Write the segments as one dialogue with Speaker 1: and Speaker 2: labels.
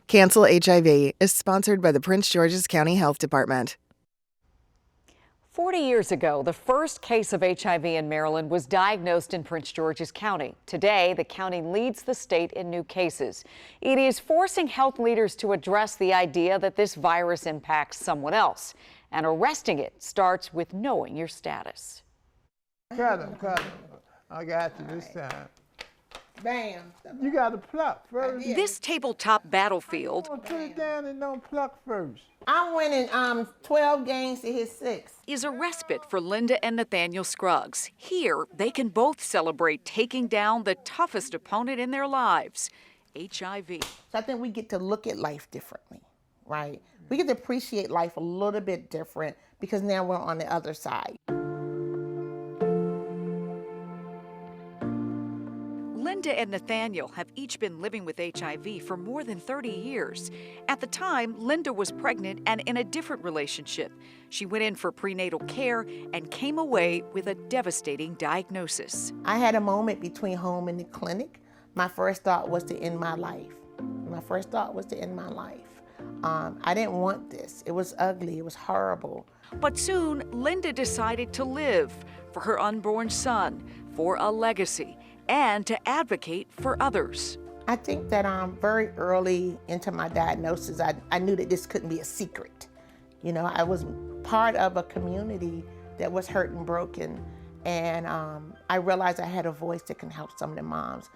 Speaker 1: Cancel HIV is sponsored by the Prince George's County Health Department.
Speaker 2: 40 years ago, the first case of HIV in Maryland was diagnosed in Prince George's County. Today, the county leads the state in new cases. It is forcing health leaders to address the idea that this virus impacts someone else. And arresting it starts with knowing your status.
Speaker 3: Cut him. I got you this time.
Speaker 4: Bam.
Speaker 3: You got to pluck first.
Speaker 2: This tabletop battlefield
Speaker 3: Put it down and don't pluck first.
Speaker 4: I'm winning 12 games to his 6.
Speaker 2: is a respite for Linda and Nathaniel Scruggs. Here, they can both celebrate taking down the toughest opponent in their lives, HIV.
Speaker 4: So I think we get to look at life differently, right? We get to appreciate life a little bit different because now we're on the other side.
Speaker 2: Linda and Nathaniel have each been living with HIV for more than 30 years. At the time, Linda was pregnant and in a different relationship. She went in for prenatal care and came away with a devastating diagnosis.
Speaker 4: I had a moment between home and the clinic. My first thought was to end my life. I didn't want this. It was ugly. It was horrible.
Speaker 2: But soon, Linda decided to live for her unborn son, for a legacy, and to advocate for others.
Speaker 4: I think that very early into my diagnosis, I knew that this couldn't be a secret. You know, I was part of a community that was hurt and broken, and I realized I had a voice that can help some of the moms.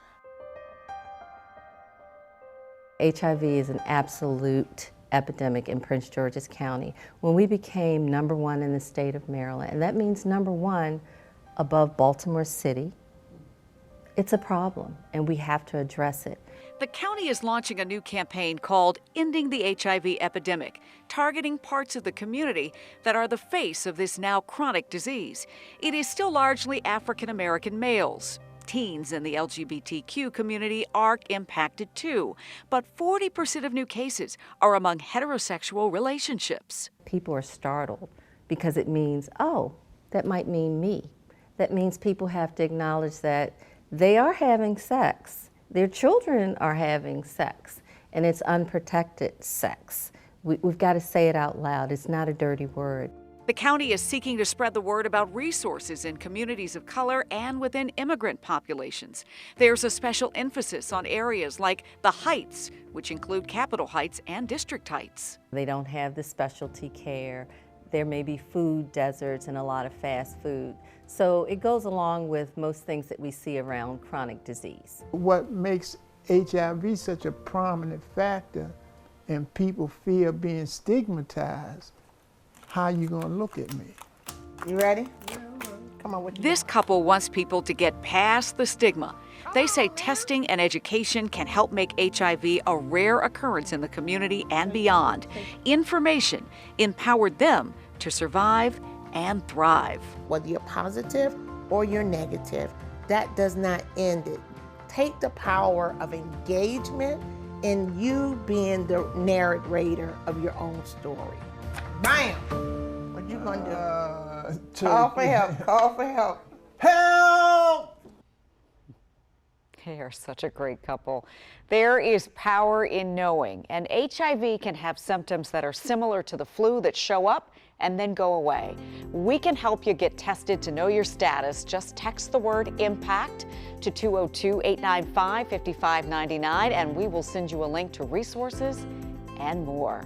Speaker 5: HIV is an absolute epidemic in Prince George's County. When we became #1 in the state of Maryland, and that means #1 above Baltimore City, it's a problem, and we have to address it.
Speaker 2: The county is launching a new campaign called Ending the HIV Epidemic, targeting parts of the community that are the face of this now chronic disease. It is still largely African American males. Teens in the LGBTQ community are impacted too, but 40% of new cases are among heterosexual relationships.
Speaker 5: People are startled because it means, oh, that might mean me. That means people have to acknowledge that they are having sex, their children are having sex, and it's unprotected sex. We've got to say it out loud. It's not a dirty word.
Speaker 2: The county is seeking to spread the word about resources in communities of color and within immigrant populations. There's a special emphasis on areas like the Heights, which include Capitol Heights and District Heights.
Speaker 5: They don't have the specialty care. There may be food deserts and a lot of fast food. So it goes along with most things that we see around chronic disease.
Speaker 3: What makes HIV such a prominent factor and people fear being stigmatized, how you gonna look at me?
Speaker 4: You ready? Come on with you.
Speaker 2: This couple wants people to get past the stigma. They say testing and education can help make HIV a rare occurrence in the community and beyond. Information empowered them to survive and thrive.
Speaker 4: Whether you're positive or you're negative, that does not end it. Take the power of engagement in you being the narrator of your own story. Bam! What you gonna do? Call for help, call for help.
Speaker 3: Help!
Speaker 2: They are such a great couple. There is power in knowing, and HIV can have symptoms that are similar to the flu that show up and then go away. We can help you get tested to know your status. Just text the word IMPACT to 202-895-5599, and we will send you a link to resources and more.